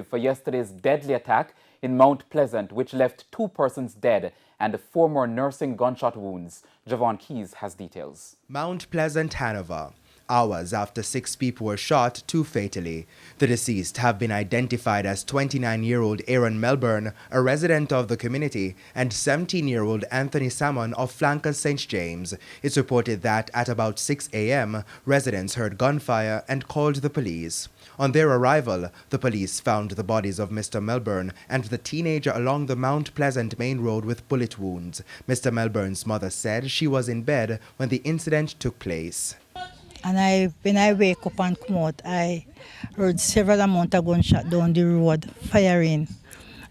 For yesterday's deadly attack in Mount Pleasant, which left 2 persons dead and 4 more nursing gunshot wounds. Javon Keys has details. Mount Pleasant, Hanover. Hours after 6 people were shot, 2 fatally. The deceased have been identified as 29-year-old Aaron Melbourne, a resident of the community, and 17-year-old Anthony Salmon of Flankers St. James. It's reported that at about 6 a.m., residents heard gunfire and called the police. On their arrival, the police found the bodies of Mr. Melbourne and the teenager along the Mount Pleasant main road with bullet wounds. Mr. Melbourne's mother said she was in bed when the incident took place. And when I wake up and come out, I heard several amount of gunshot down the road, firing.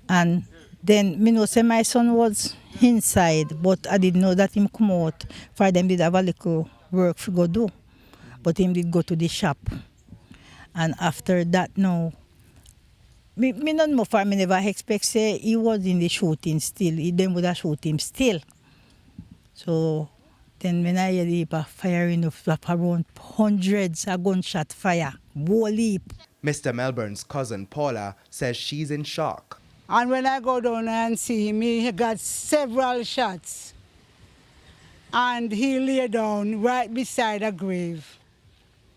And then me know say my son was inside, but I didn't know that him come out. For them did have a little work to go do. But him did go to the shop. And after that now, me not more for me never expect say he was in the shooting still. Them would have shoot him still. So then when I hear the firing of around hundreds of gunshot fire, whole heap. Mr. Melbourne's cousin Paula says she's in shock. And when I go down and see him, he got several shots. And he lay down right beside a grave.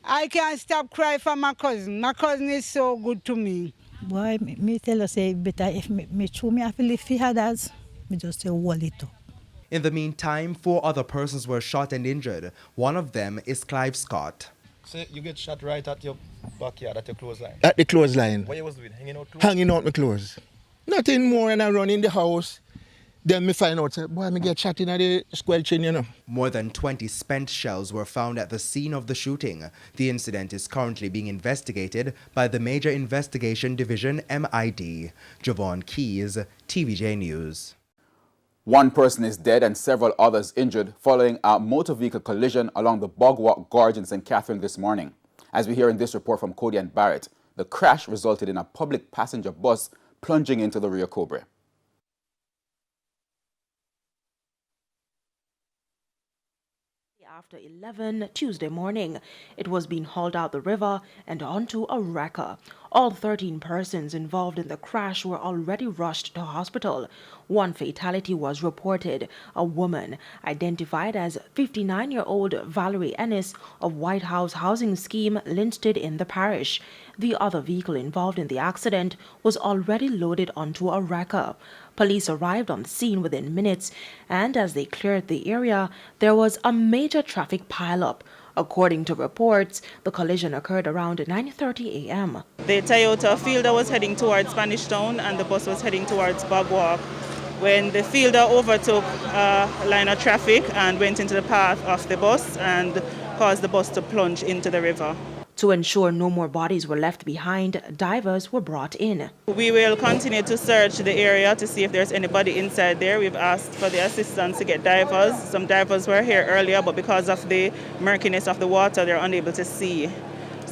I can't stop crying for my cousin. My cousin is so good to me. Boy, me tell her say better if me true me have to live for others, me just say hold it up. In the meantime, 4 other persons were shot and injured. One of them is Clive Scott. So you get shot right at your backyard, at your clothesline? At the clothesline. What you was doing? Hanging out too? Hanging out my clothes. Nothing more, and I run in the house. Then me find out, say, boy, me get shot in the squelching, you know. More than 20 spent shells were found at the scene of the shooting. The incident is currently being investigated by the Major Investigation Division, MID. Javon Keys, TVJ News. 1 person is dead and several others injured following a motor vehicle collision along the Bog Walk Gorge in St. Catherine this morning. As we hear in this report from Cody and Barrett, the crash resulted in a public passenger bus plunging into the Rio Cobre. After 11 Tuesday morning, it was being hauled out the river and onto a wrecker. All 13 persons involved in the crash were already rushed to hospital. 1 fatality was reported. A woman, identified as 59-year-old Valerie Ennis of White House Housing Scheme, Linstead in the parish. The other vehicle involved in the accident was already loaded onto a wrecker. Police arrived on the scene within minutes, and as they cleared the area, there was a major traffic pileup. According to reports, the collision occurred around 9:30 a.m. The Toyota Fielder was heading towards Spanish Town and the bus was heading towards Bog Walk when the Fielder overtook a line of traffic and went into the path of the bus and caused the bus to plunge into the river. To ensure no more bodies were left behind, divers were brought in. We will continue to search the area to see if there's anybody inside there. We've asked for the assistance to get divers. Some divers were here earlier, but because of the murkiness of the water, they're unable to see.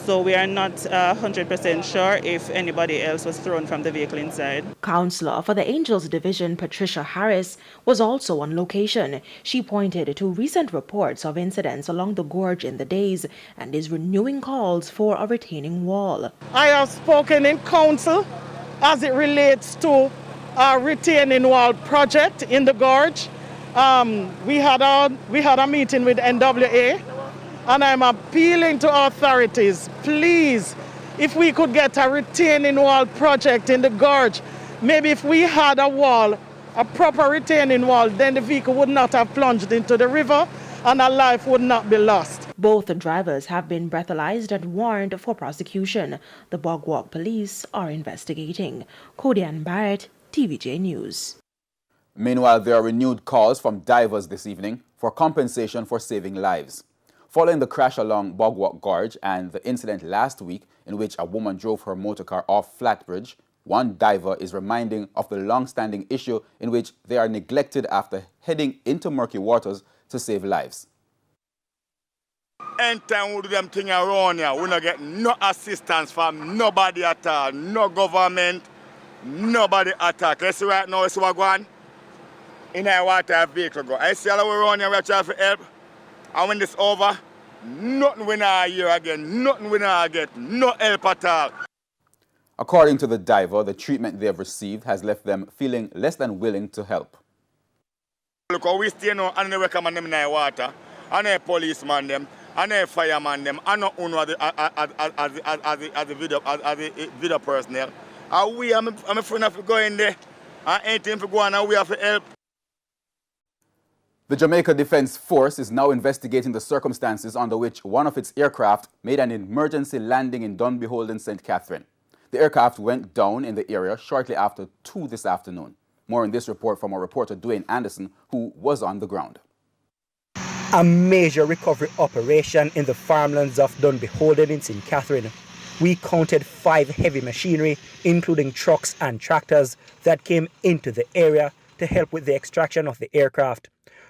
So we are not 100% sure if anybody else was thrown from the vehicle inside. Counselor for the Angels Division, Patricia Harris, was also on location. She pointed to recent reports of incidents along the gorge in the days and is renewing calls for a retaining wall. I have spoken in council as it relates to a retaining wall project in the gorge. We had a meeting with NWA. And I'm appealing to authorities, please, if we could get a retaining wall project in the gorge, maybe if we had a wall, a proper retaining wall, then the vehicle would not have plunged into the river and a life would not be lost. Both drivers have been breathalyzed and warned for prosecution. The Bog Walk police are investigating. Cody and Barrett, TVJ News. Meanwhile, there are renewed calls from divers this evening for compensation for saving lives. Following the crash along Bog Walk Gorge and the incident last week in which a woman drove her motorcar off Flatbridge, one diver is reminding of the long-standing issue in which they are neglected after heading into murky waters to save lives. Anytime we do them thing around here, we don't get no assistance from nobody at all, no government, nobody at all. You see right now, you see what going on? In our water vehicle go. I see all the way around here, we try to help. And when this over, nothing we not hear again, nothing we not get, no help at all. According to the diver, the treatment they have received has left them feeling less than willing to help. Look, we stay now and they recommend them in the water, and a policeman them, and a fireman them, and not only as the video personnel. And we, I'm a friend of go in there, and anything for go on, and we have to help. The Jamaica Defense Force is now investigating the circumstances under which one of its aircraft made an emergency landing in Dunbeholden, St. Catherine. The aircraft went down in the area shortly after 2 this afternoon. More in this report from our reporter Dwayne Anderson, who was on the ground. A major recovery operation in the farmlands of Dunbeholden in St. Catherine. We counted 5 heavy machinery, including trucks and tractors, that came into the area to help with the extraction of the aircraft.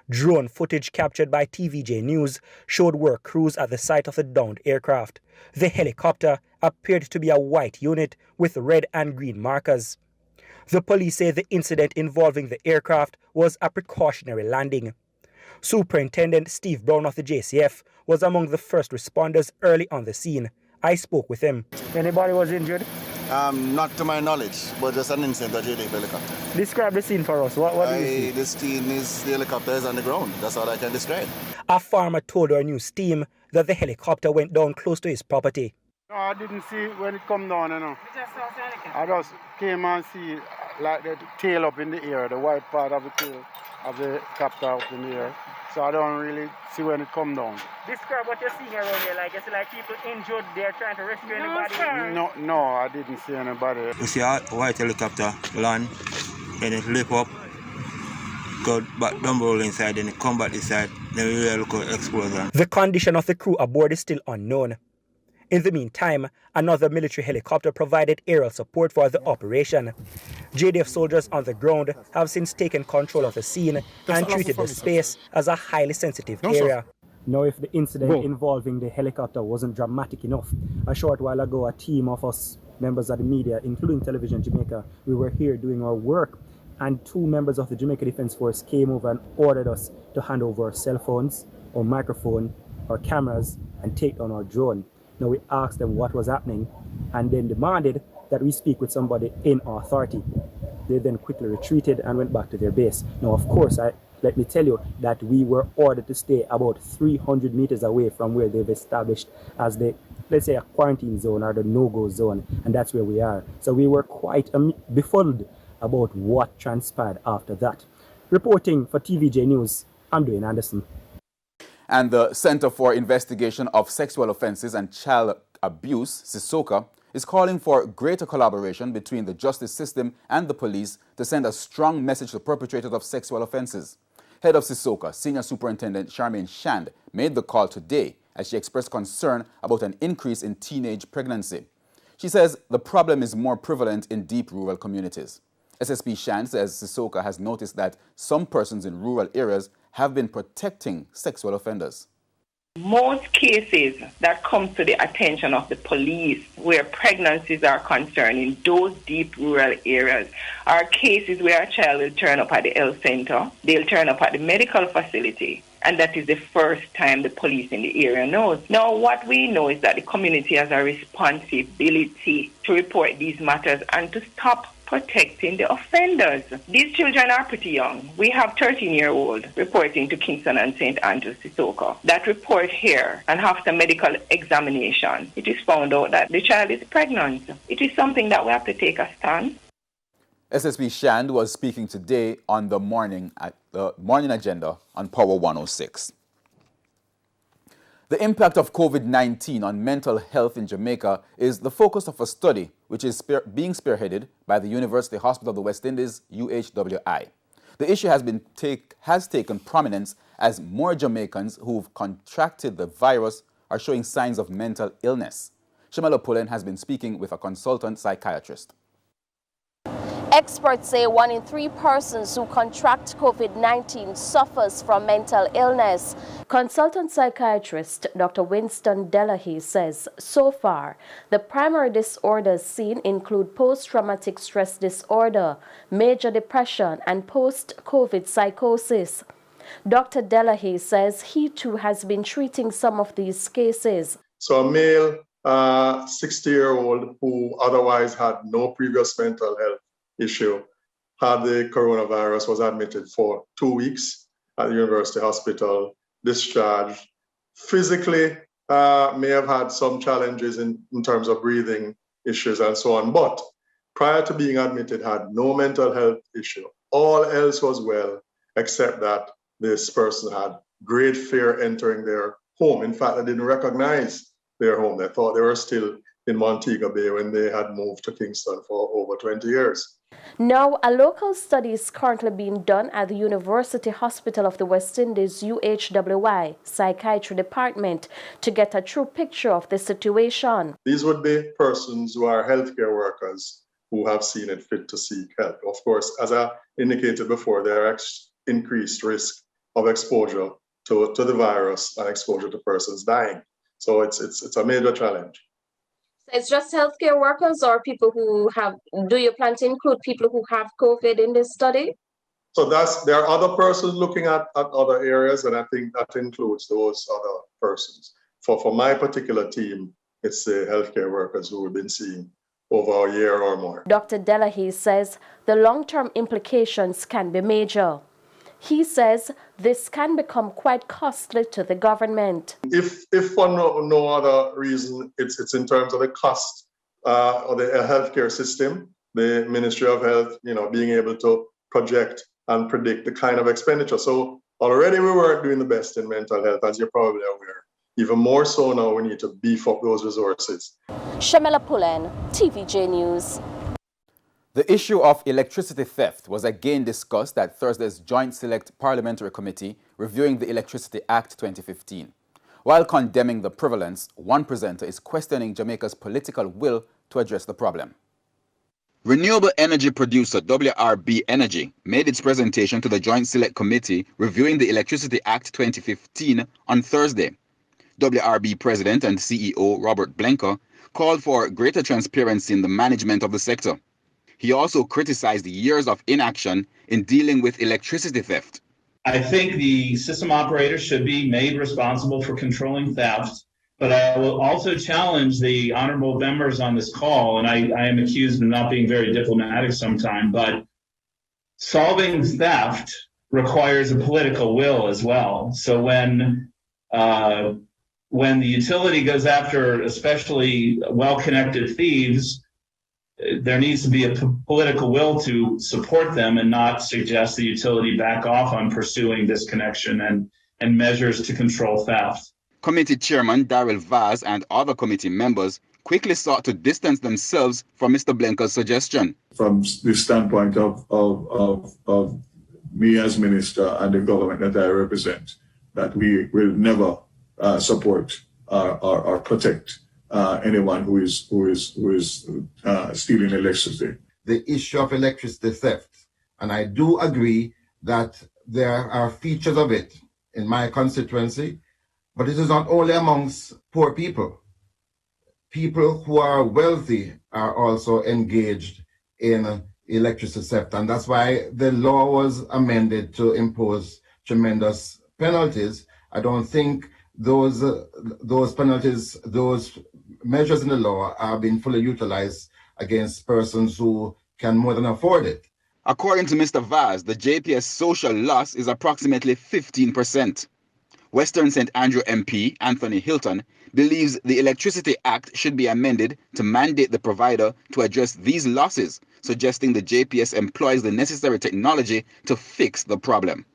Drone footage captured by TVJ News showed work crews at the site of the downed aircraft. The helicopter appeared to be a white unit with red and green markers. The police say the incident involving the aircraft was a precautionary landing. Superintendent Steve Brown of the JCF was among the first responders early on the scene. I spoke with him. Anybody was injured? Not to my knowledge, but just an incident of JDF helicopter. Describe the scene for us. What do you see? The scene is the helicopter is on the ground. That's all I can describe. A farmer told our news team that the helicopter went down close to his property. No, I didn't see it when it come down, you know. I just came and see like the tail up in the air, the white part of the tail of the copter up in the air. So I don't really see when it come down. Describe what you're seeing around here. Like, it's like people injured, they're trying to rescue anybody. No, I didn't see anybody. You see a white helicopter land, and it lift up, go back down below inside, then it come back this side, then we really look at explosion. The condition of the crew aboard is still unknown. In the meantime, another military helicopter provided aerial support for the operation. JDF soldiers on the ground have since taken control of the scene and treated the space as a highly sensitive area. Now, if the incident involving the helicopter wasn't dramatic enough, a short while ago, a team of us, members of the media, including Television Jamaica, we were here doing our work, and 2 members of the Jamaica Defense Force came over and ordered us to hand over our cell phones, our microphone, our cameras, and take down our drone. Now, we asked them what was happening and then demanded that we speak with somebody in authority. They then quickly retreated and went back to their base. Now, of course, let me tell you that we were ordered to stay about 300 meters away from where they've established as the, let's say, a quarantine zone or the no-go zone, and that's where we are. So we were quite befuddled about what transpired after that. Reporting for TVJ News, I'm Dwayne Anderson. And the Center for Investigation of Sexual Offences and Child Abuse, CISOCA, is calling for greater collaboration between the justice system and the police to send a strong message to perpetrators of sexual offences. Head of CISOCA, Senior Superintendent Charmaine Shand, made the call today as she expressed concern about an increase in teenage pregnancy. She says the problem is more prevalent in deep rural communities. SSP Shand says CISOCA has noticed that some persons in rural areas have been protecting sexual offenders. Most cases that come to the attention of the police where pregnancies are concerned in those deep rural areas are cases where a child will turn up at the health center, they'll turn up at the medical facility, and that is the first time the police in the area knows. Now, what we know is that the community has a responsibility to report these matters and to stop protecting the offenders. These children are pretty young. We have 13-year-old reporting to Kingston and St. Andrews, Sissoko. That report here, and after medical examination, it is found out that the child is pregnant. It is something that we have to take a stand. SSP Shand was speaking today on the morning agenda on Power 106. The impact of COVID-19 on mental health in Jamaica is the focus of a study which is being spearheaded by the University Hospital of the West Indies, UHWI. The issue has taken prominence as more Jamaicans who've contracted the virus are showing signs of mental illness. Shamela Pullen has been speaking with a consultant psychiatrist. Experts say 1 in 3 persons who contract COVID-19 suffers from mental illness. Consultant psychiatrist Dr. Winston Delahaye says so far, the primary disorders seen include post-traumatic stress disorder, major depression, and post-COVID psychosis. Dr. Delahaye says he too has been treating some of these cases. So a male 60-year-old who otherwise had no previous mental health issue, had the coronavirus, was admitted for 2 weeks at the University Hospital, discharged. Physically, may have had some challenges in terms of breathing issues and so on, but prior to being admitted had no mental health issue. All else was well, except that this person had great fear entering their home. In fact, they didn't recognize their home. They thought they were still in Montego Bay when they had moved to Kingston for over 20 years. Now, a local study is currently being done at the University Hospital of the West Indies UHWY Psychiatry Department to get a true picture of the situation. These would be persons who are healthcare workers who have seen it fit to seek help. Of course, as I indicated before, there are increased risk of exposure to the virus and exposure to persons dying. So it's a major challenge. It's just healthcare workers or people who have, do you plan to include people who have COVID in this study? So there are other persons looking at other areas, and I think that includes those other persons. For my particular team, it's the healthcare workers who we've been seeing over a year or more. Dr. Delahaye says the long-term implications can be major. He says this can become quite costly to the government. If for no other reason, it's in terms of the cost of the healthcare system, the Ministry of Health, being able to project and predict the kind of expenditure. So already we weren't doing the best in mental health, as you're probably aware. Even more so now, we need to beef up those resources. Shamela Pullen, TVJ News. The issue of electricity theft was again discussed at Thursday's Joint Select Parliamentary Committee reviewing the Electricity Act 2015. While condemning the prevalence, one presenter is questioning Jamaica's political will to address the problem. Renewable energy producer WRB Energy made its presentation to the Joint Select Committee reviewing the Electricity Act 2015 on Thursday. WRB President and CEO Robert Blenker called for greater transparency in the management of the sector. He also criticized years of inaction in dealing with electricity theft. I think the system operators should be made responsible for controlling theft, but I will also challenge the honorable members on this call, and I am accused of not being very diplomatic sometimes, but solving theft requires a political will as well. So when the utility goes after especially well-connected thieves, there needs to be a political will to support them and not suggest the utility back off on pursuing disconnection and measures to control theft. Committee Chairman Daryl Vaz and other committee members quickly sought to distance themselves from Mr. Blenker's suggestion. From the standpoint of me as minister and the government that I represent, that we will never support or protect anyone who is stealing electricity. The issue of electricity theft, and I do agree that there are features of it in my constituency, but it is not only amongst poor people. People who are wealthy are also engaged in electricity theft, and that's why the law was amended to impose tremendous penalties. I don't think those penalties, those measures in the law are being fully utilized against persons who can more than afford it. According to Mr. Vaz, the JPS social loss is approximately 15%. Western St. Andrew MP Anthony Hilton believes the Electricity Act should be amended to mandate the provider to address these losses, suggesting the JPS employs the necessary technology to fix the problem.